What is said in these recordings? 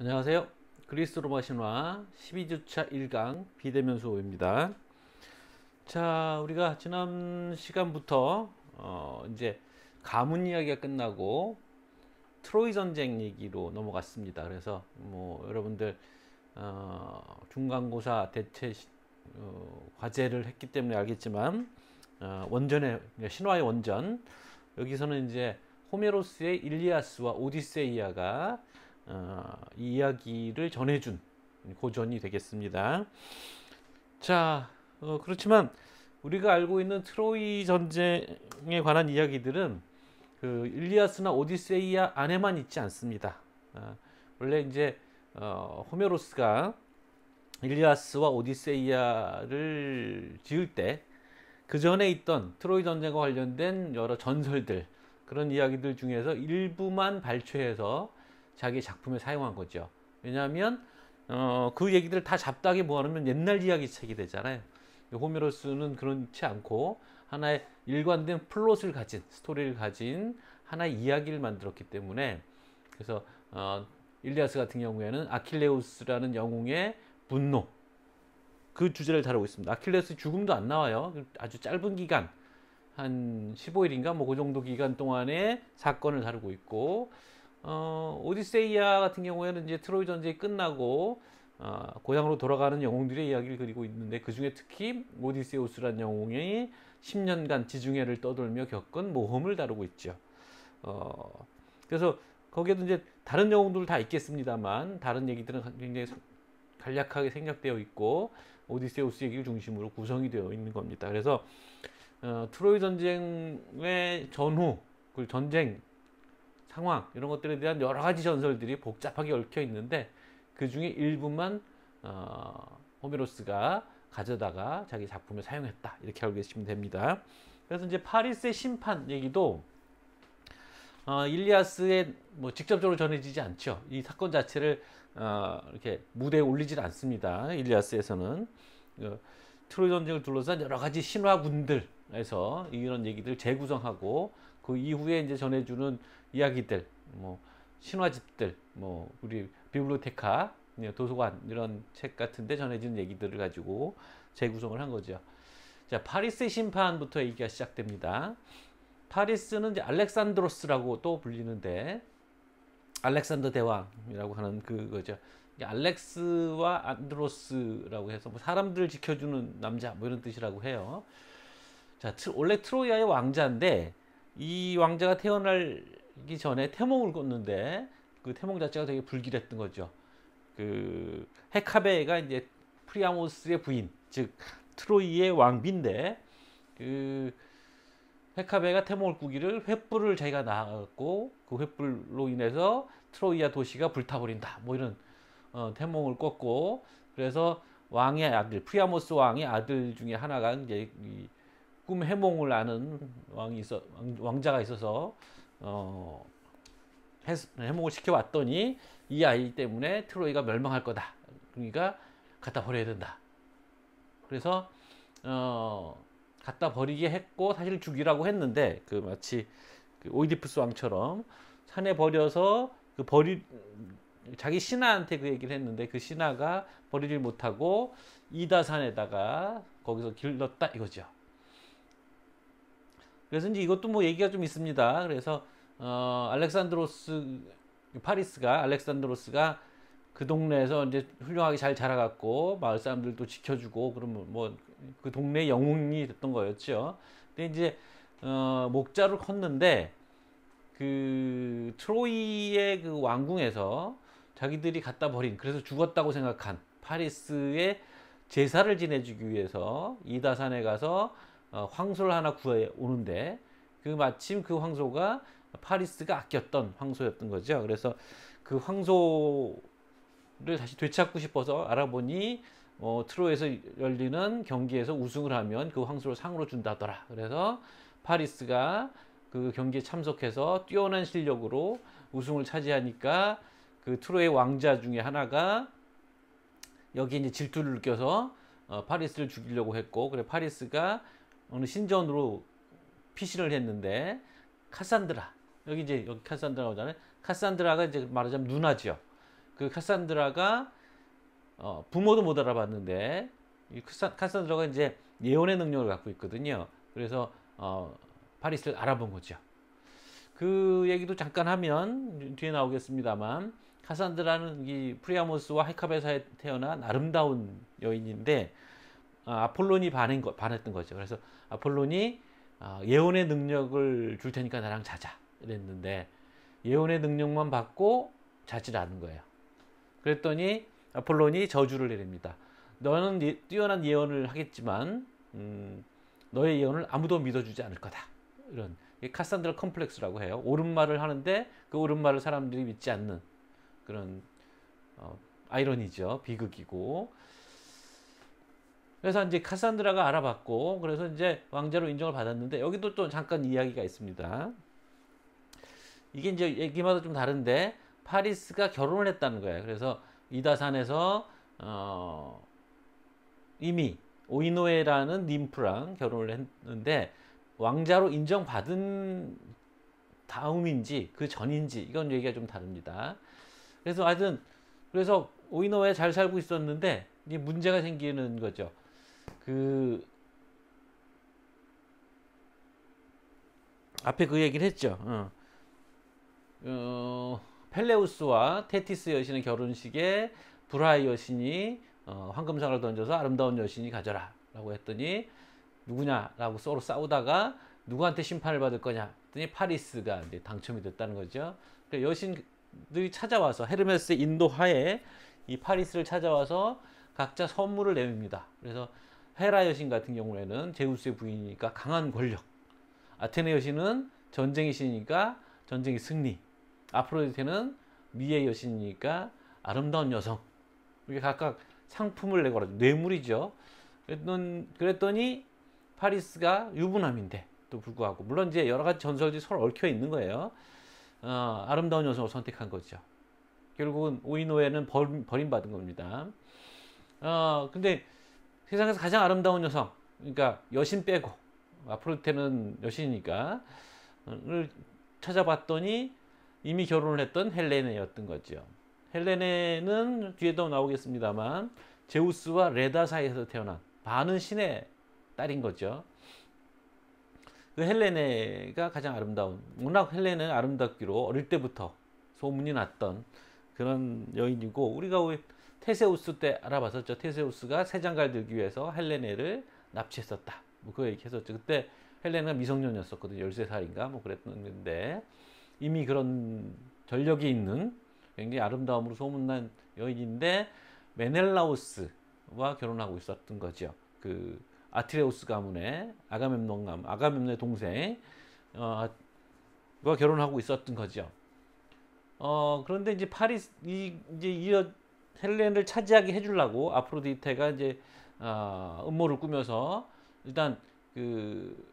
안녕하세요. 그리스 로마 신화 12주차 1강 비대면 수업입니다. 자, 우리가 지난 시간부터 이제 가문 이야기가 끝나고 트로이 전쟁 얘기로 넘어갔습니다. 그래서 뭐 여러분들 중간고사 대체 과제를 했기 때문에 알겠지만 원전의 신화의 원전, 여기서는 이제 호메로스의 일리아스와 오디세이아가 이 이야기를 전해준 고전이 되겠습니다. 자, 그렇지만 우리가 알고 있는 트로이 전쟁에 관한 이야기들은 그 일리아스나 오디세이아 안에만 있지 않습니다. 원래 이제 호메로스가 일리아스와 오디세이아를 지을 때 그 전에 있던 트로이 전쟁과 관련된 여러 전설들, 그런 이야기들 중에서 일부만 발췌해서 자기 작품에 사용한 거죠. 왜냐하면 그 얘기들 다 잡다하게 모아놓으면 옛날 이야기 책이 되잖아요. 호메로스는 그렇지 않고 하나의 일관된 플롯을 가진, 스토리를 가진 하나의 이야기를 만들었기 때문에, 그래서 일리아스 같은 경우에는 아킬레우스라는 영웅의 분노, 그 주제를 다루고 있습니다. 아킬레우스 죽음도 안 나와요. 아주 짧은 기간, 한 15일인가 뭐 그 정도 기간 동안에 사건을 다루고 있고, 오디세이아 같은 경우에는 이제 트로이 전쟁이 끝나고 고향으로 돌아가는 영웅들의 이야기를 그리고 있는데, 그 중에 특히 오디세우스라는 영웅이 10년간 지중해를 떠돌며 겪은 모험을 다루고 있죠. 그래서 거기에도 이제 다른 영웅들 다 있겠습니다만, 다른 얘기들은 굉장히 간략하게 생략되어 있고 오디세우스 얘기를 중심으로 구성이 되어 있는 겁니다. 그래서 트로이 전쟁의 전후, 그 전쟁 상황, 이런 것들에 대한 여러 가지 전설들이 복잡하게 얽혀 있는데, 그 중에 일부만 호메로스가 가져다가 자기 작품에 사용했다, 이렇게 알고 계시면 됩니다. 그래서 이제 파리스의 심판 얘기도 일리아스에 뭐 직접적으로 전해지지 않죠. 이 사건 자체를 이렇게 무대에 올리질 않습니다. 일리아스에서는 트로이 전쟁을 둘러싼 여러 가지 신화군들에서 이런 얘기들 재구성하고, 그 이후에 이제 전해주는 이야기들, 뭐 신화집들, 뭐 우리 비블리오테카, 도서관, 이런 책 같은데 전해지는 얘기들을 가지고 재구성을 한 거죠. 자, 파리스의 심판부터 얘기가 시작됩니다. 파리스는 이제 알렉산드로스라고 또 불리는데, 알렉산더 대왕이라고 하는 그거죠. 알렉스와 안드로스라고 해서 뭐 사람들을 지켜주는 남자, 뭐 이런 뜻이라고 해요. 자, 원래 트로이아의 왕자인데, 이 왕자가 태어나기 전에 태몽을 꿨는데, 그 태몽 자체가 되게 불길했던 거죠. 그 헤카베가 이제 프리아모스의 부인, 즉 트로이의 왕비인데, 그 헤카베가 태몽을 꾸기를 횃불을 자기가 낳았고, 그 횃불로 인해서 트로이아 도시가 불타버린다, 뭐 이런 태몽을 꿨고, 그래서 왕의 아들, 프리아모스 왕의 아들 중에 하나가 이제 꿈 해몽을 아는 왕자가 있어서 해몽을 시켜왔더니, 이 아이 때문에 트로이가 멸망할 거다, 그러니까 갖다 버려야 된다. 그래서 갖다 버리게 했고, 사실 죽이라고 했는데, 그 마치 그 오이디푸스 왕처럼 산에 버려서 자기 신하한테 그 얘기를 했는데, 그 신하가 버리질 못하고 이다산에다가 거기서 길렀다, 이거죠. 그래서 이제 이것도 뭐 얘기가 좀 있습니다. 그래서 알렉산드로스가 그 동네에서 이제 훌륭하게 잘 자라갔고, 마을 사람들도 지켜주고, 그러면 뭐 그 동네 영웅이 됐던 거였죠. 근데 이제 목자를 컸는데, 그 트로이의 그 왕궁에서 자기들이 갖다 버린, 그래서 죽었다고 생각한 파리스의 제사를 지내주기 위해서 이다산에 가서 황소를 하나 구해 오는데, 그 마침 그 황소가 파리스가 아꼈던 황소였던 거죠. 그래서 그 황소를 다시 되찾고 싶어서 알아보니 트로이에서 열리는 경기에서 우승을 하면 그 황소를 상으로 준다더라. 그래서 파리스가 그 경기에 참석해서 뛰어난 실력으로 우승을 차지하니까, 그 트로이 왕자 중에 하나가 여기 이제 질투를 느껴서 파리스를 죽이려고 했고, 그래 파리스가 어느 신전으로 피신을 했는데, 카산드라, 여기 카산드라 나오잖아요. 카산드라가 이제 말하자면 누나죠. 그 카산드라가 부모도 못 알아봤는데 이 카산드라가 이제 예언의 능력을 갖고 있거든요. 그래서 파리스를 알아본 거죠. 그 얘기도 잠깐 하면 뒤에 나오겠습니다만, 카산드라는 이 프리아모스와 헤카베사에 태어난 아름다운 여인인데, 아폴론이 반했던 거죠. 그래서 아폴론이 예언의 능력을 줄 테니까 나랑 자자 이랬는데, 예언의 능력만 받고 자질 않은 거예요. 그랬더니 아폴론이 저주를 내립니다. 너는 뛰어난 예언을 하겠지만 너의 예언을 아무도 믿어주지 않을 거다. 이런 카산드라 컴플렉스라고 해요. 옳은 말을 하는데 그 옳은 말을 사람들이 믿지 않는 그런 아이러니죠. 비극이고. 그래서 이제 카산드라가 알아봤고, 그래서 이제 왕자로 인정을 받았는데, 여기도 또 잠깐 이야기가 있습니다. 이게 이제 얘기마다 좀 다른데, 파리스가 결혼을 했다는 거예요. 그래서 이다산에서 이미 오이노에라는 님프랑 결혼을 했는데, 왕자로 인정받은 다음인지 그 전인지 이건 얘기가 좀 다릅니다. 그래서 하여튼 그래서 오이노에 잘 살고 있었는데 이제 문제가 생기는 거죠. 그 앞에 그 얘기를 했죠. 펠레우스와 테티스 여신의 결혼식에 브라이 여신이 황금상을 던져서 아름다운 여신이 가져라 라고 했더니, 누구냐라고 서로 싸우다가 누구한테 심판을 받을 거냐 했더니 파리스가 이제 당첨이 됐다는 거죠. 그러니까 여신들이 찾아와서 헤르메스의 인도하에 이 파리스를 찾아와서 각자 선물을 내밉니다. 그래서 헤라 여신 같은 경우에는 제우스의 부인이니까 강한 권력, 아테네 여신은 전쟁의 신이니까 전쟁의 승리, 아프로디테는 미의 여신이니까 아름다운 여성, 이렇게 각각 상품을 내거라. 뇌물이죠. 그랬더니 파리스가 유부남인데 또 불구하고, 물론 이제 여러 가지 전설들이 서로 얽혀 있는 거예요. 아름다운 여성을 선택한 거죠. 결국은 오이노에는 버림받은 겁니다. 근데 세상에서 가장 아름다운 여성, 그러니까 여신 빼고, 아프로디테는 여신이니까, 를 찾아봤더니 이미 결혼을 했던 헬레네였던 거죠. 헬레네는 뒤에도 나오겠습니다만 제우스와 레다 사이에서 태어난 반은 신의 딸인 거죠. 그 헬레네가 가장 아름다운, 워낙 헬레네는 아름답기로 어릴 때부터 소문이 났던 그런 여인이고, 우리가 테세우스 때 알아봤었죠. 테세우스가 새 장가를 들기 위해서 헬레네를 납치했었다. 뭐 그 얘기 했었죠. 그때 헬레네가 미성년이었었거든요. 13살인가 뭐 그랬는데, 이미 그런 전력이 있는 굉장히 아름다움으로 소문난 여인인데, 메넬라우스와 결혼하고 있었던 거죠. 그 아티레우스 가문의 아가멤논의 동생 와 결혼하고 있었던 거죠. 그런데 이제 이제 이 헬렌을 차지하게 해주려고 아프로디테가 이제 음모를 꾸며서, 일단 그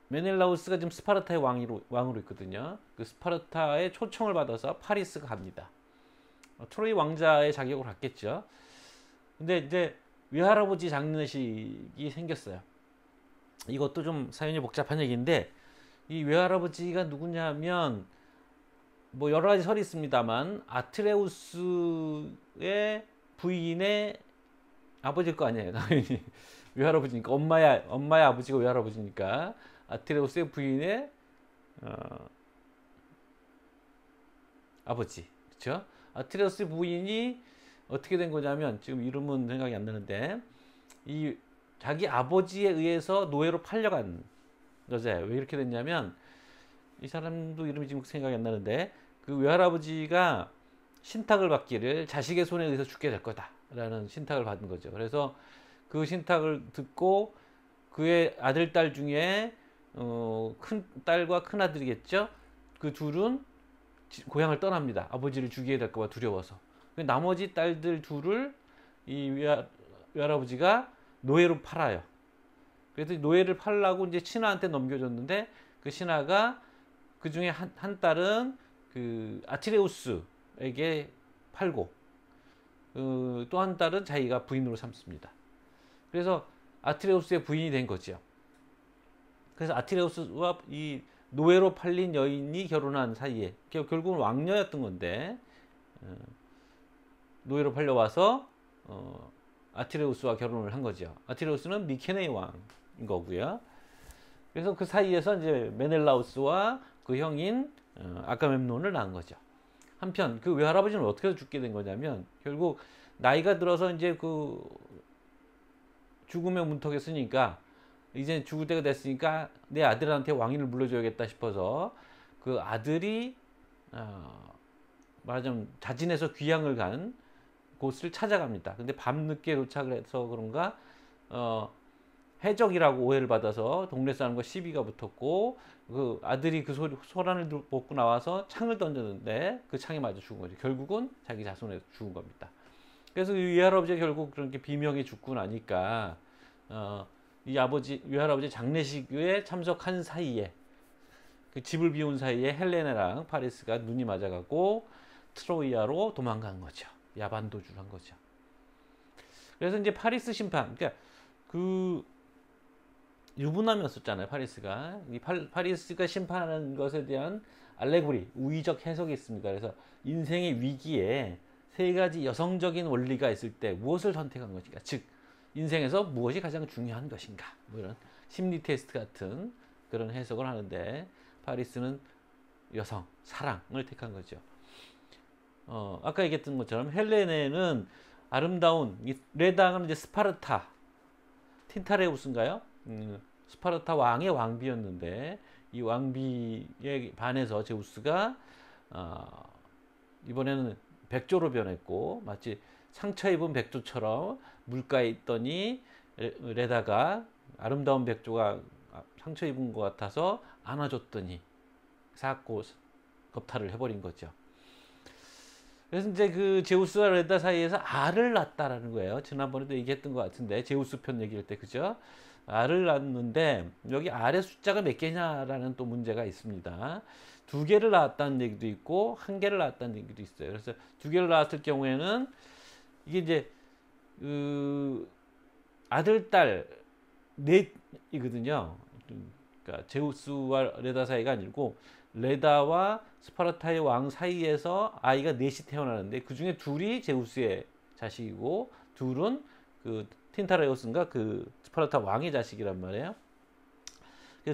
메넬라우스가 지금 스파르타의 왕으로 있거든요. 그 스파르타의 초청을 받아서 파리스가 갑니다. 트로이 왕자의 자격을 갖겠죠. 근데 이제 외할아버지 장례식이 생겼어요. 이것도 좀 사연이 복잡한 얘기인데, 이 외할아버지가 누구냐면, 뭐 여러 가지 설이 있습니다만 아트레우스의 부인의 아버지일 거 아니에요. 당연히 외할아버지니까, 엄마의 아버지가 외할아버지니까 아트레우스의 부인의 아버지, 그렇죠? 아트레우스 부인이 어떻게 된 거냐면, 지금 이름은 생각이 안 나는데, 이 자기 아버지에 의해서 노예로 팔려간 여자예요. 왜 이렇게 됐냐면, 이 사람도 이름이 지금 생각이 안 나는데, 그 외할아버지가 신탁을 받기를 자식의 손에 의해서 죽게 될 거다라는 신탁을 받은 거죠. 그래서 그 신탁을 듣고 그의 아들, 딸 중에 큰 딸과 큰 아들이겠죠. 그 둘은 고향을 떠납니다. 아버지를 죽이게 될까 봐 두려워서. 나머지 딸들 둘을 이 외할아버지가 노예로 팔아요. 그래서 노예를 팔라고 이제 신하한테 넘겨줬는데, 그 신하가 그 중에 한 딸은 그 아티레우스에게 팔고, 또 한 딸은 자기가 부인으로 삼습니다. 그래서 아티레우스의 부인이 된 거죠. 그래서 아티레우스와 이 노예로 팔린 여인이 결혼한 사이에 결국은 왕녀였던 건데, 노예로 팔려와서 아티레우스와 결혼을 한 거죠. 아티레우스는 미케네의 왕인 거고요. 그래서 그 사이에서 이제 메넬라우스와 그 형인 아가멤논을 낳은 거죠. 한편 그 외할아버지는 어떻게 죽게 된 거냐면 결국 나이가 들어서 이제 그 죽음의 문턱에 서니까 이제 죽을 때가 됐으니까 내 아들한테 왕위를 물려줘야겠다 싶어서 그 아들이 말하자면 자진해서 귀향을 간 곳을 찾아갑니다. 근데 밤늦게 도착을 해서 그런가 해적이라고 오해를 받아서 동네 사람과 시비가 붙었고 그 아들이 그 소란을 먹고 나와서 창을 던졌는데 그 창에 맞아 죽은 거죠. 결국은 자기 자손에 죽은 겁니다. 그래서 이 외할아버지가 결국 그렇게 비명에 죽고 나니까 이 외할아버지 장례식에 참석한 사이에 그 집을 비운 사이에 헬레나랑 파리스가 눈이 맞아갖고 트로이아로 도망간 거죠. 야반 도주를 한 거죠. 그래서 이제 파리스 심판, 그러니까 그 유부남이었었잖아요. 파리스가 파리스가 심판하는 것에 대한 알레고리, 우의적 해석이 있습니다. 그래서 인생의 위기에 세 가지 여성적인 원리가 있을 때 무엇을 선택한 것인가, 즉 인생에서 무엇이 가장 중요한 것인가, 뭐 이런 심리 테스트 같은 그런 해석을 하는데 파리스는 여성, 사랑을 택한 거죠. 아까 얘기했던 것처럼 헬레네는 아름다운 레다는 이제 스파르타 틴타레우스인가요? 스파르타 왕의 왕비였는데 이 왕비에 반해서 제우스가 이번에는 백조로 변했고 마치 상처 입은 백조처럼 물가에 있더니 레다가 아름다운 백조가 상처 입은 것 같아서 안아줬더니 삭고 겁탈을 해버린 거죠. 그래서 이제 그 제우스와 레다 사이에서 알을 낳았다라는 거예요. 지난번에도 얘기했던 것 같은데 제우스 편 얘기할 때 그죠? 알을 낳았는데 여기 알의 숫자가 몇 개냐라는 또 문제가 있습니다. 2개를 낳았다는 얘기도 있고 1개를 낳았다는 얘기도 있어요. 그래서 2개를 낳았을 경우에는 이게 이제 아들 딸 넷이거든요. 그러니까 제우스와 레다 사이가 아니고 레다와 스파르타의 왕 사이에서 아이가 넷이 태어나는데 그 중에 둘이 제우스의 자식이고 둘은 그 틴타레우스인가 그 스파르타 왕의 자식이란 말이에요.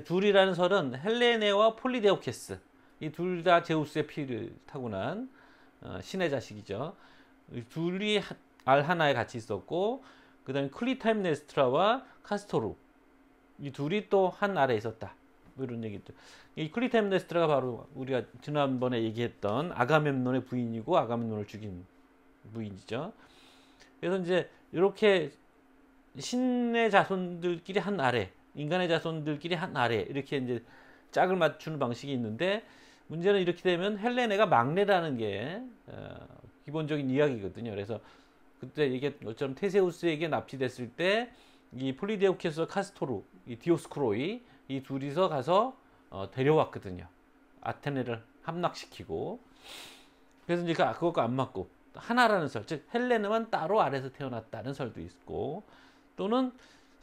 둘이라는 설은 헬레네와 폴리데오케스 이 둘 다 제우스의 피를 타고난 신의 자식이죠. 둘이 알 하나에 같이 있었고 그 다음에 클리타임네스트라와 카스토르 이 둘이 또 한 알에 있었다. 뭐 이런 얘기도. 이 클리타임네스트라가 바로 우리가 지난번에 얘기했던 아가멤논의 부인이고 아가멤논을 죽인 부인이죠. 그래서 이제 이렇게 신의 자손들끼리 한 아래, 인간의 자손들끼리 한 아래 이렇게 이제 짝을 맞추는 방식이 있는데 문제는 이렇게 되면 헬레네가 막내라는 게 기본적인 이야기거든요. 그래서 그때 얘기했던 것처럼 테세우스에게 납치됐을 때 이 폴리데오케스와 카스토르, 이 디오스코로이 이 둘이서 가서 데려왔거든요. 아테네를 함락시키고. 그래서 이제 그것과 안 맞고 하나라는 설, 즉 헬레네만 따로 아래서 태어났다는 설도 있고 또는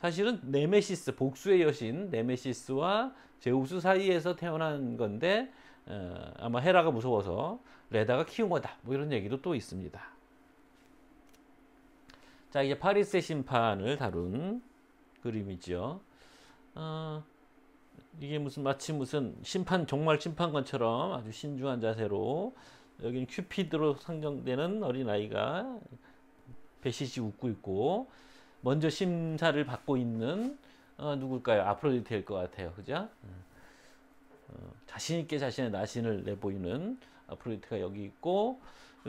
사실은 네메시스, 복수의 여신 네메시스와 제우스 사이에서 태어난 건데 아마 헤라가 무서워서 레다가 키운 거다. 뭐 이런 얘기도 또 있습니다. 자, 이제 파리스의 심판을 다룬 그림이죠. 이게 마치 무슨 정말 심판관처럼 아주 신중한 자세로 여기는 큐피드로 상정되는 어린아이가 배시시 웃고 있고 먼저 심사를 받고 있는 누굴까요? 아프로디테일 것 같아요. 그죠? 자신 있게 자신의 나신을 내보이는 아프로디테가 여기 있고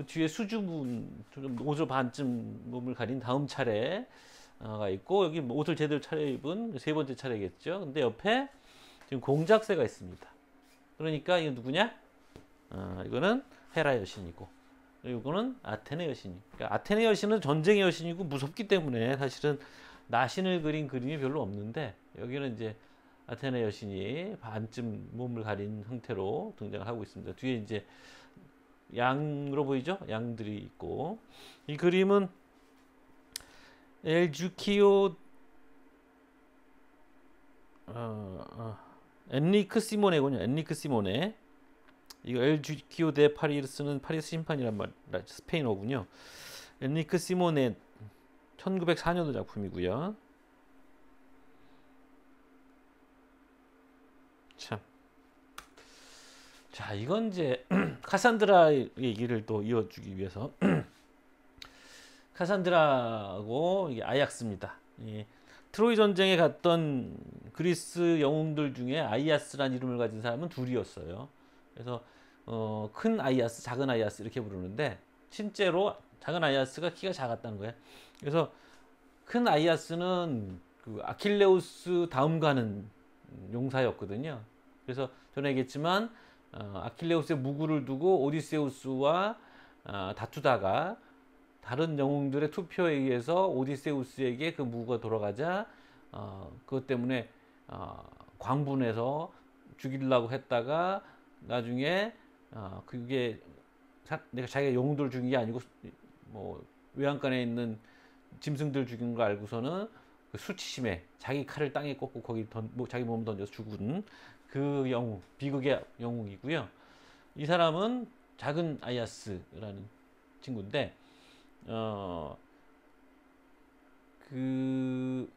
뒤에 수주분 옷을 반쯤 몸을 가린 다음 차례가 있고 여기 옷을 제대로 차려입은 세 번째 차례겠죠. 근데 옆에 지금 공작새가 있습니다. 그러니까 이거 누구냐? 이거는 헤라 여신이고 이거는 아테네 여신이. 그러니까 아테네 여신은 전쟁의 여신이고 무섭기 때문에 사실은 나신을 그린 그림이 별로 없는데 여기는 이제 아테네 여신이 반쯤 몸을 가린 형태로 등장을 하고 있습니다. 뒤에 이제 양으로 보이죠? 양들이 있고 이 그림은 엘주키오 엔리크 시모네군요. 엔리크 시모네 이거 엘 주키오 데 파리스는 파리스 심판이란 말 스페인어군요. 엔리크 시모네 1904년도 작품이고요. 참. 자, 이건 이제 카산드라 얘기를 또 이어주기 위해서 카산드라하고 이게 아약스입니다. 이 트로이 전쟁에 갔던 그리스 영웅들 중에 아이아스라는 이름을 가진 사람은 둘이었어요. 그래서 큰 아이아스, 작은 아이아스 이렇게 부르는데 실제로 작은 아이아스가 키가 작았다는 거예요. 그래서 큰 아이아스는 그 아킬레우스 다음 가는 용사였거든요. 그래서 전에 얘기했지만 아킬레우스의 무구를 두고 오디세우스와 다투다가 다른 영웅들의 투표에 의해서 오디세우스에게 그 무구가 돌아가자 그것 때문에 광분해서 죽이려고 했다가 나중에 그게 내가 자기가 영웅들 죽인 게 아니고 뭐 외양간에 있는 짐승들 죽인 걸 알고서는 그 수치심에 자기 칼을 땅에 꽂고 거기 자기 몸 던져서 죽은 그 영웅, 비극의 영웅이고요. 이 사람은 작은 아이아스라는 친구인데 그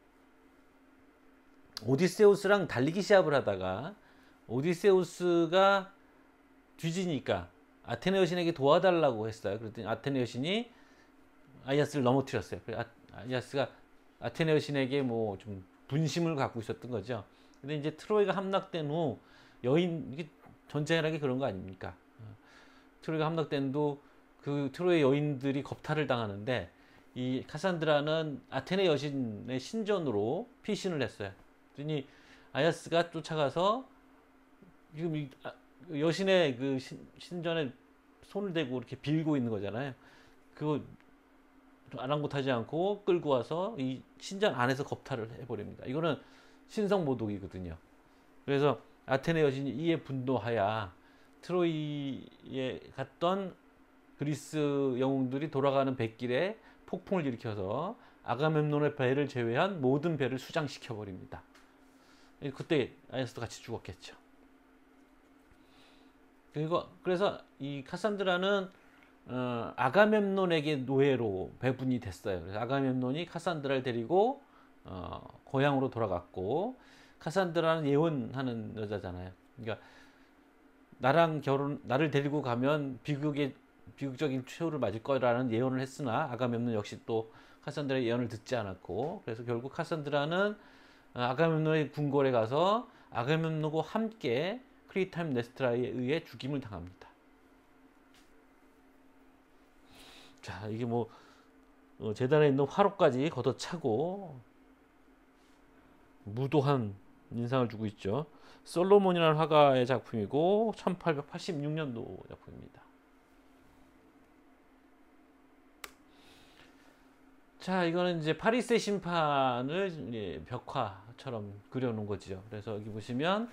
오디세우스랑 달리기 시합을 하다가 오디세우스가 뒤지니까 아테네 여신에게 도와달라고 했어요. 그랬더니 아테네 여신이 아이아스를 넘어뜨렸어요. 아이아스가 아테네 여신에게 뭐 좀 분심을 갖고 있었던 거죠. 근데 이제 트로이가 함락된 후 이게 전쟁이라는 게 그런 거 아닙니까? 트로이가 함락된 후 그 트로이 여인들이 겁탈을 당하는데 이 카산드라는 아테네 여신의 신전으로 피신을 했어요. 그랬더니 아이아스가 쫓아가서 지금 여신의 그 신전에 손을 대고 이렇게 빌고 있는 거잖아요. 그거 아랑곳하지 않고 끌고 와서 이 신전 안에서 겁탈을 해버립니다. 이거는 신성모독이거든요. 그래서 아테네 여신이 이에 분노하여 트로이에 갔던 그리스 영웅들이 돌아가는 백길에 폭풍을 일으켜서 아가멤논의 배를 제외한 모든 배를 수장시켜 버립니다. 그때 아이아스도 같이 죽었겠죠. 그래서 이 카산드라는 아가멤논에게 노예로 배분이 됐어요. 그래서 아가멤논이 카산드라를 데리고 고향으로 돌아갔고, 카산드라는 예언하는 여자잖아요. 그러니까 나를 데리고 가면 비극적인 최후를 맞을 거라는 예언을 했으나 아가멤논 역시 또 카산드라의 예언을 듣지 않았고, 그래서 결국 카산드라는 아가멤논의 궁궐에 가서 아가멤논과 함께 크리타임네스트라에 의해 죽임을 당합니다. 자, 이게 뭐 재단에 있는 화로까지 걷어차고 무도한 인상을 주고 있죠. 솔로몬이라는 화가의 작품이고 1886년도 작품입니다. 자, 이거는 이제 파리스의 심판을 벽화처럼 그려놓은 거죠. 그래서 여기 보시면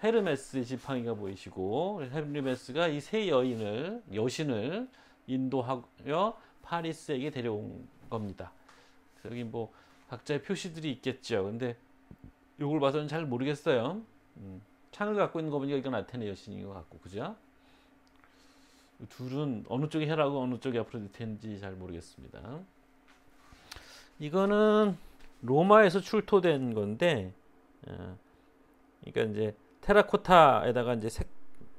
헤르메스 지팡이가 보이시고, 헤르메스가 이 세 여신을 인도하여 파리스에게 데려온 겁니다. 여기 뭐 각자의 표시들이 있겠죠. 근데 이걸 봐서는 잘 모르겠어요. 창을 갖고 있는 거 보니까 이건 아테네 여신인 것 같고, 그죠? 둘은 어느 쪽이 헤라고 어느 쪽이 아프로디테인지 잘 모르겠습니다. 이거는 로마에서 출토된 건데, 그러니까 이제 테라코타에다가 이제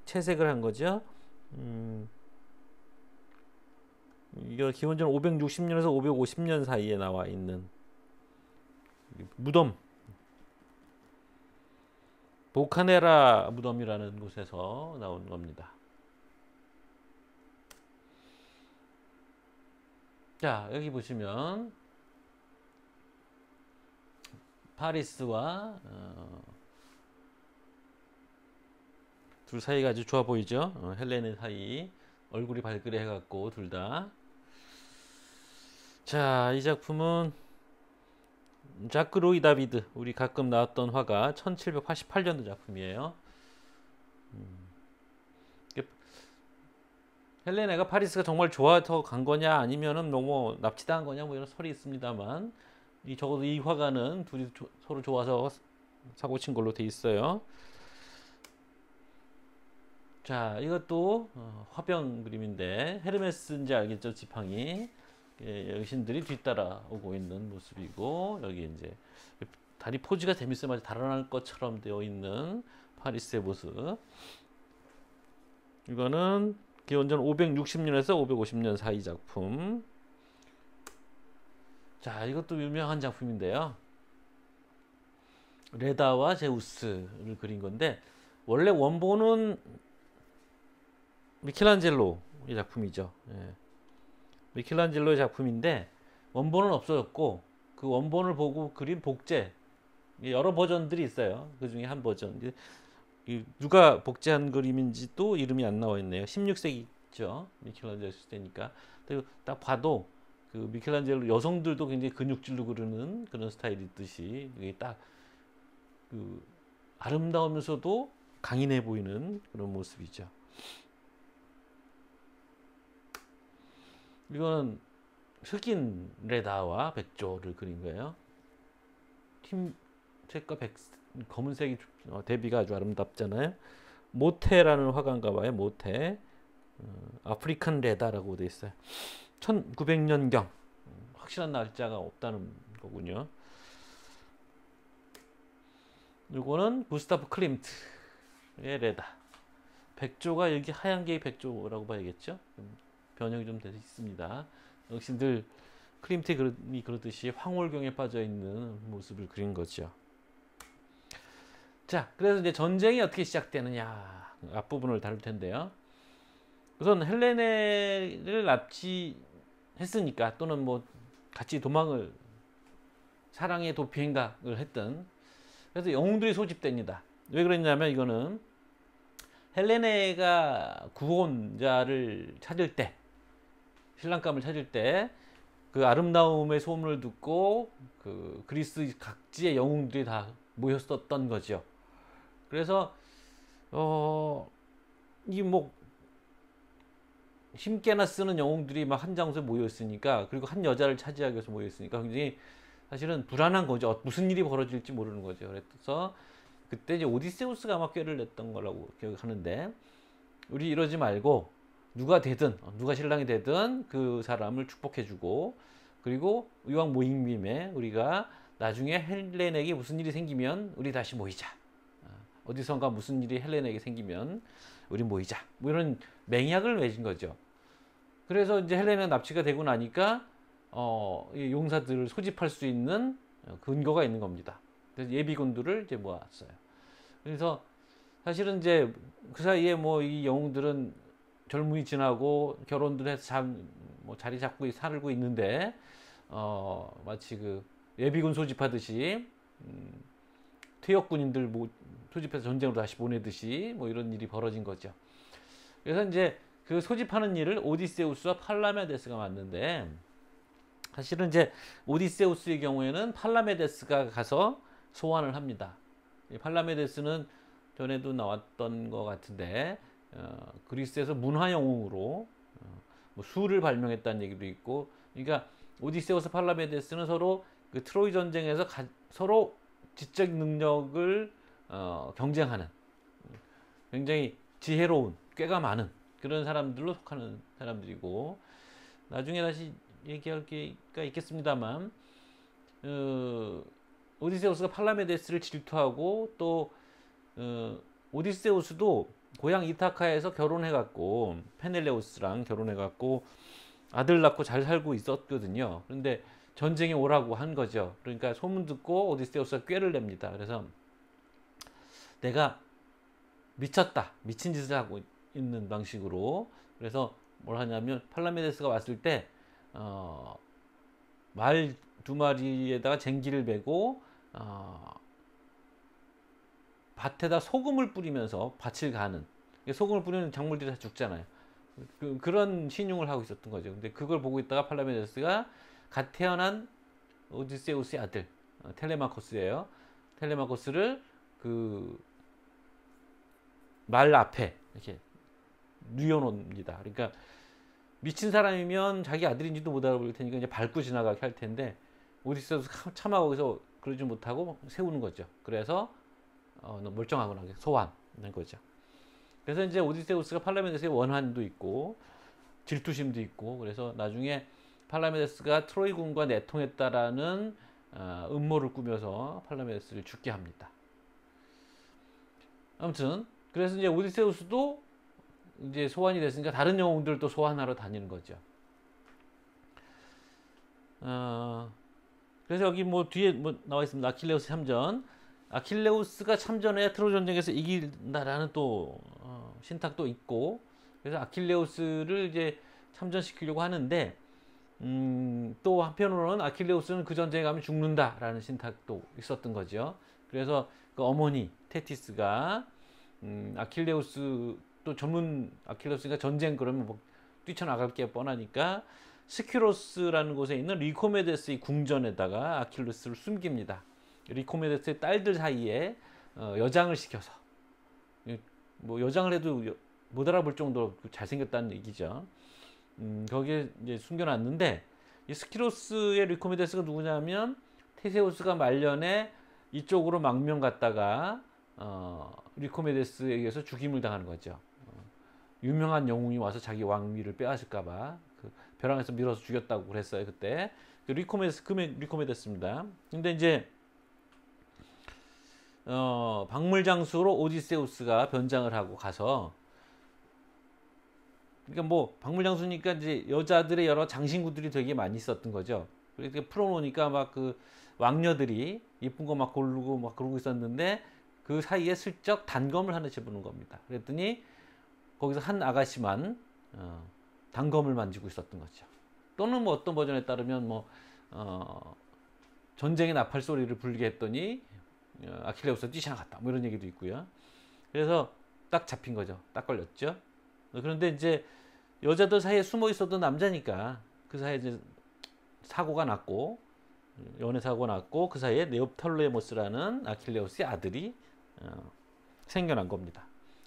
채색을 한 거죠. 이거 기원전 560년에서 550년 사이에 나와 있는 무덤, 보카네라 무덤이라는 곳에서 나온 겁니다. 자, 여기 보시면 파리스와 둘 사이가 아주 좋아 보이죠. 헬레네 사이 얼굴이 발그레 해갖고 둘 다. 자, 이 작품은 자크 로이 다비드, 우리 가끔 나왔던 화가 1788년도 작품이에요. 헬레네가 파리스가 정말 좋아서 간 거냐 아니면은 너무 납치당한 거냐 뭐 이런 설이 있습니다만, 적어도 이 화가는 둘이 서로 좋아서 사고 친 걸로 돼 있어요. 자, 이것도 화병 그림인데 헤르메스인지 알겠죠? 지팡이. 여신들이 뒤따라 오고 있는 모습이고, 여기 이제 다리 포즈가 재밌어요. 마치 달아날 것처럼 되어 있는 파리스의 모습. 이거는 기원전 560년에서 550년 사이 작품. 자, 이것도 유명한 작품인데요. 레다와 제우스를 그린 건데, 원래 원본은 미켈란젤로의 작품이죠. 예. 미켈란젤로의 작품인데 원본은 없어졌고, 그 원본을 보고 그린 복제, 여러 버전들이 있어요. 그 중에 한 버전, 누가 복제한 그림인지 또 이름이 안 나와 있네요. 16세기죠. 미켈란젤로 시대니까. 딱 봐도 그 미켈란젤로 여성들도 굉장히 근육질로 그리는 그런 스타일이 있듯이, 이게 딱 그 아름다우면서도 강인해 보이는 그런 모습이죠. 이거는 흑인 레다와 백조를 그린 거예요. 흰색과 검은색이 대비가 아주 아름답잖아요. 모테라는 화가인가 봐요. 모테. 아프리칸 레다라고 돼 있어요. 1900년경. 확실한 날짜가 없다는 거군요. 이거는 구스타프 클림트의 레다. 백조가 여기 하얀 게 백조라고 봐야겠죠. 변형이 좀 되어 있습니다. 역시 늘 클림트이 그러듯이 황홀경에 빠져 있는 모습을 그린 거죠. 자, 그래서 이제 전쟁이 어떻게 시작되느냐 앞부분을 다룰 텐데요. 우선 헬레네를 납치했으니까, 또는 뭐 같이 도망을, 사랑의 도피행각을 했던, 그래서 영웅들이 소집됩니다. 왜 그랬냐면, 이거는 헬레네가 구원자를 찾을 때, 신랑감을 찾을 때, 그 아름다움의 소문을 듣고 그 그리스 각지의 영웅들이 다 모였었던 거죠. 그래서 이 뭐 힘께나 쓰는 영웅들이 막 한 장소에 모여 있으니까, 그리고 한 여자를 차지하기 위해서 모여 있으니까 굉장히 사실은 불안한 거죠. 무슨 일이 벌어질지 모르는 거죠. 그래서 그때 이제 오디세우스가 아마 꾀를 냈던 거라고 기억하는데, 우리 이러지 말고 누가 되든, 누가 신랑이 되든 그 사람을 축복해주고, 그리고 이왕 모인 김에 우리가 나중에 헬렌에게 무슨 일이 생기면 우리 다시 모이자. 어디선가 무슨 일이 헬렌에게 생기면 우리 모이자. 뭐 이런 맹약을 맺은 거죠. 그래서 이제 헬렌이 납치가 되고 나니까 이 용사들을 소집할 수 있는 근거가 있는 겁니다. 그래서 예비군들을 이제 모았어요. 그래서 사실은 이제 그 사이에 뭐 이 영웅들은 젊음이 지나고 결혼들 해서 뭐 자리 잡고 살고 있는데, 마치 그 예비군 소집하듯이 퇴역군인들 소집해서 전쟁으로 다시 보내듯이 뭐 이런 일이 벌어진 거죠. 그래서 이제 그 소집하는 일을 오디세우스와 팔라메데스가 맡는데, 사실은 이제 오디세우스의 경우에는 팔라메데스가 가서 소환을 합니다. 팔라메데스는 전에도 나왔던 것 같은데, 그리스에서 문화 영웅으로 뭐 수를 발명했다는 얘기도 있고, 그러니까 오디세우스 팔라메데스는 서로 그 트로이 전쟁에서 서로 지적 능력을 경쟁하는, 굉장히 지혜로운, 꾀가 많은 그런 사람들로 속하는 사람들이고, 나중에 다시 얘기할 게가 있겠습니다만, 오디세우스가 팔라메데스를 질투하고, 또 오디세우스도 고향 이타카에서 결혼해갖고 페넬레우스랑 결혼해갖고 아들 낳고 잘 살고 있었거든요. 그런데 전쟁이 오라고 한 거죠. 그러니까 소문 듣고 오디세우스가 꾀를 냅니다. 그래서 내가 미쳤다, 미친 짓을 하고 있는 방식으로, 그래서 뭘 하냐면 팔라메데스가 왔을 때 말 2마리에다가 쟁기를 메고 밭에다 소금을 뿌리면서 밭을 가는, 소금을 뿌리면 작물들이 다 죽잖아요. 그런 신용을 하고 있었던 거죠. 근데 그걸 보고 있다가 팔라메데스가 갓 태어난 오디세우스의 아들 텔레마코스예요. 텔레마코스를 그 말 앞에 이렇게 뉘어놓습니다. 그러니까 미친 사람이면 자기 아들인지도 못 알아볼 테니까 이제 밟고 지나가게 할 텐데, 오디세우스 차마 거기서 그러지 못하고 세우는 거죠. 그래서 멀쩡하거나 소환한 거죠. 그래서 이제 오디세우스가 팔라메데스의 원한도 있고 질투심도 있고, 그래서 나중에 팔라메데스가 트로이 군과 내통했다라는 음모를 꾸며서 팔라메데스를 죽게 합니다. 아무튼 그래서 이제 오디세우스도 이제 소환이 됐으니까 다른 영웅들도 소환하러 다니는 거죠. 그래서 여기 뭐 뒤에 뭐 나와 있습니다. 아킬레우스 참전. 아킬레우스가 참전해야 트로이 전쟁에서 이긴다라는 또 신탁도 있고, 그래서 아킬레우스를 이제 참전시키려고 하는데, 또 한편으로는 아킬레우스는 그 전쟁에 가면 죽는다라는 신탁도 있었던 거죠. 그래서 그 어머니 테티스가 아킬레우스 또 전문 아킬레우스가 전쟁 그러면 뭐 뛰쳐나갈 게 뻔하니까 스키로스라는 곳에 있는 리코메데스의 궁전에다가 아킬레우스를 숨깁니다. 리코메데스의 딸들 사이에 여장을 시켜서, 뭐 여장을 해도 못 알아볼 정도로 잘생겼다는 얘기죠. 거기에 이제 숨겨놨는데, 이 스키로스의 리코메데스가 누구냐면 테세우스가 말년에 이쪽으로 망명 갔다가 리코메데스에 의해서 죽임을 당하는 거죠. 유명한 영웅이 와서 자기 왕위를 빼앗을까봐 그 벼랑에서 밀어서 죽였다고 그랬어요 그때. 그 리코메데스입니다. 근데 이제 박물장수로 오디세우스가 변장을 하고 가서, 그러니까 뭐 박물장수니까 이제 여자들의 여러 장신구들이 되게 많이 있었던 거죠. 그렇게 풀어놓으니까 막 그 왕녀들이 예쁜 거 막 고르고 막 그러고 있었는데, 그 사이에 슬쩍 단검을 하나 집어넣은 겁니다. 그랬더니 거기서 한 아가씨만 단검을 만지고 있었던 거죠. 또는 뭐 어떤 버전에 따르면 뭐 전쟁의 나팔 소리를 불게 했더니 아킬레우스가 뛰쳐나갔다, 뭐 이런 얘기도 있고요. 그래서 딱 잡힌 거죠. 딱 걸렸죠. 그런데 이제 여자들 사이에 숨어 있었던 남자니까 그 사이에 이제 사고가 났고, 연애 사고가 났고, 그 사이에 네옵톨레모스라는 아킬레우스의 아들이 생겨난 겁니다.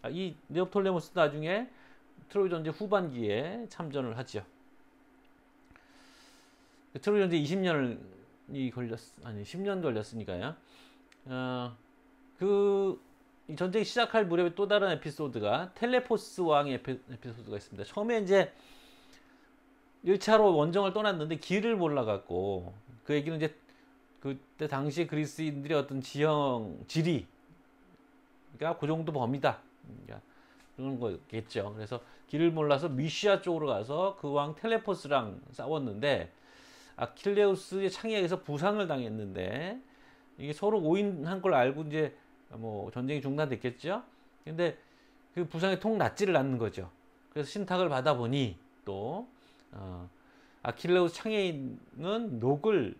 이 네옵톨레모스 나중에 트로이 전쟁 후반기에 참전을 하죠. 트로이 전쟁 20년이 아니 10년 걸렸으니까요. 이 전쟁이 시작할 무렵에 또 다른 에피소드가 텔레포스 왕의 에피소드가 있습니다. 처음에 이제 1차로 원정을 떠났는데 길을 몰라갖고, 그 얘기는 이제 그때 당시 그리스인들의 어떤 지리가 그 정도 범위다, 그런 거겠죠. 그래서 길을 몰라서 미시아 쪽으로 가서 그 왕 텔레포스랑 싸웠는데, 아킬레우스의 창에 의해서 부상을 당했는데, 이게 서로 오인한 걸 알고 이제 뭐 전쟁이 중단됐겠죠. 근데 그 부상이 통 낫지를 않는 거죠. 그래서 신탁을 받아 보니 또 아킬레우스 창에 있는 녹을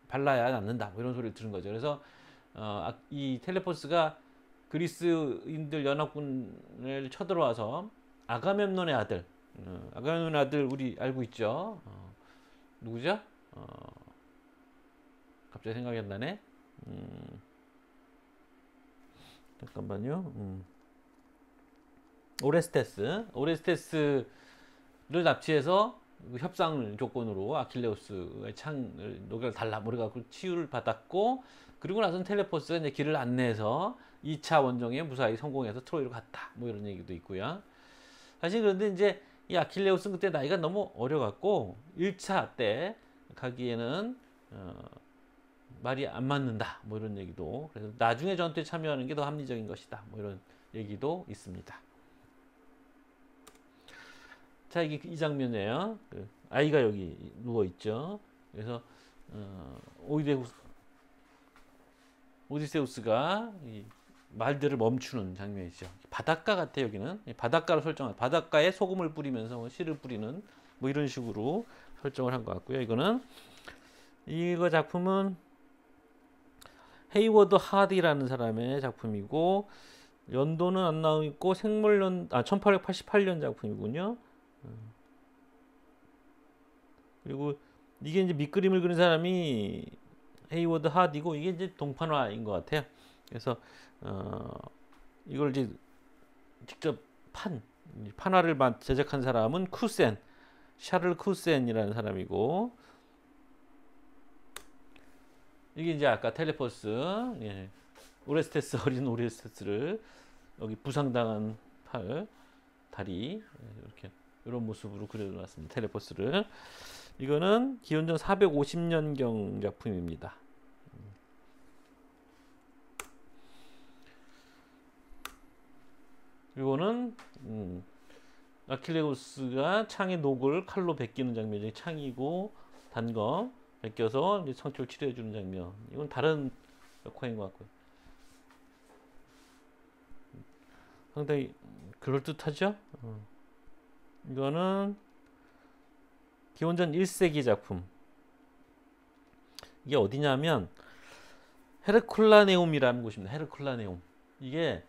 발라야 낫는다, 뭐 이런 소리를 들은 거죠. 그래서 이 텔레포스가 그리스인들 연합군을 쳐들어와서 아가멤논의 아들, 아가멤논의 아들 우리 알고 있죠. 누구죠? 갑자기 생각이 안 나네. 잠깐만요. 오레스테스를 납치해서 협상 조건으로 아킬레우스의 창을 녹여 달라, 그래갖고 치유를 받았고, 그리고 나서는 텔레포스가 이제 길을 안내해서 2차 원정에 무사히 성공해서 트로이로 갔다, 뭐 이런 얘기도 있고요. 사실 그런데 이제 이 아킬레우스는 그때 나이가 너무 어려갖고 1차 때 가기에는 말이 안 맞는다, 뭐 이런 얘기도. 그래서 나중에 전투에 참여하는 게 더 합리적인 것이다, 뭐 이런 얘기도 있습니다. 자, 이게 이 장면이에요. 그 아이가 여기 누워 있죠. 그래서 오디세우스가 이 말들을 멈추는 장면이죠. 바닷가 같아. 여기는 바닷가로 설정한, 바닷가에 소금을 뿌리면서 뭐 씨를 뿌리는 뭐 이런 식으로 설정을 한 것 같고요. 이거 작품은 헤이워드 하디라는 사람의 작품이고, 연도는 안 나와 있고, 1888년 작품이군요. 그리고 이게 이제 밑그림을 그린 사람이 헤이워드 하디고, 이게 이제 동판화인 것 같아요. 그래서 이걸 이제 직접 판화를 제작한 사람은 샤를 쿠센이라는 사람이고, 이게 이제 아까 텔레포스, 오레스테스, 어린 오레스테스를 여기 부상당한 팔, 다리 이렇게 이런 모습으로 그려놨습니다. 텔레포스를. 이거는 기원전 450년경 작품입니다. 이거는 아킬레우스가 창의 녹을 칼로 베끼는 장면이 창이고 단검 베껴서 이제 상처를 치료해 주는 장면. 이건 다른 역할인 것 같고요. 상당히 그럴듯하죠? 이거는 기원전 1세기 작품. 이게 어디냐면 헤르쿨라네움이라는 곳입니다. 헤르쿨라네움. 이게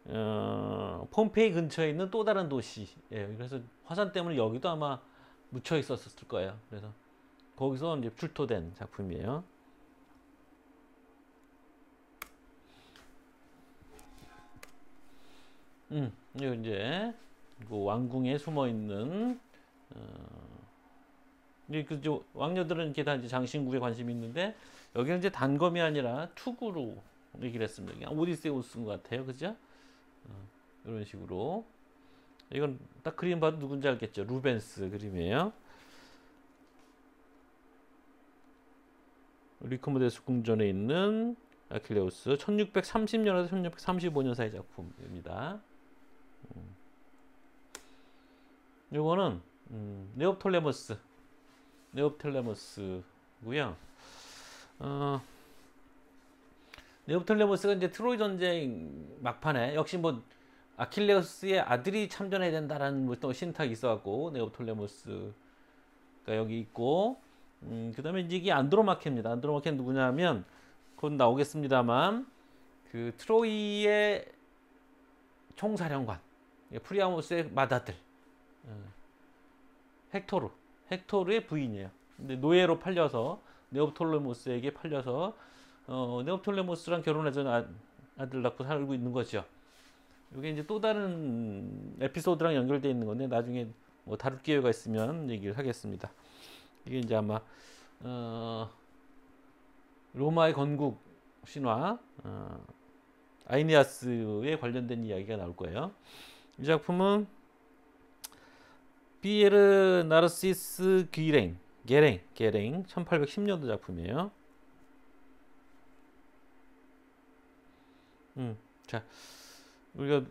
폼페이 근처에 있는 또 다른 도시예요. 그래서 화산 때문에 여기도 아마 묻혀 있었을 거예요. 그래서 거기서 이제 출토된 작품이에요. 이거 이제 그 왕궁에 숨어 있는 그 왕녀들은 이렇게 다 이제 장신구에 관심이 있는데 여기는 이제 단검이 아니라 투구로 얘기를 했습니다. 그냥 오디세우스인 것 같아요, 그죠? 이런 식으로. 이건 딱 그림 봐도 누군지 알겠죠? 루벤스 그림이에요. 리코모데스 궁전에 있는 아킬레우스 1630년에서 1635년 사이 작품입니다. 요거는 네옵톨레모스고요. 네옵톨레모스가 이제 트로이 전쟁 막판에 역시 뭐 아킬레우스의 아들이 참전해야 된다라는 또 신탁이 있어갖고 네옵톨레모스가 여기 있고, 그다음에 이제 이게 안드로마케입니다. 안드로마케는 누구냐면 곧 나오겠습니다만 그 트로이의 총사령관 프리아모스의 맏아들 헥토르의 부인이에요. 근데 노예로 팔려서 네옵톨레모스에게 팔려서 네옵톨레모스랑 결혼해서 아들 낳고 살고 있는 거죠. 이게 이제 또 다른 에피소드랑 연결되어 있는 건데 나중에 뭐 다룰 기회가 있으면 얘기를 하겠습니다. 이게 이제 아마 로마의 건국 신화 아이니아스에 관련된 이야기가 나올 거예요. 이 작품은 피에르 나르시스 게랭 1810년도 작품이에요. 자, 우리가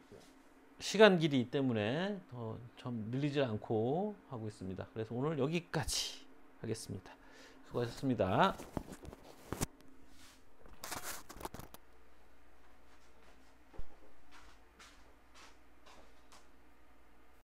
시간 길이 때문에 좀 늘리지 않고 하고 있습니다. 그래서 오늘 여기까지 하겠습니다. 수고하셨습니다.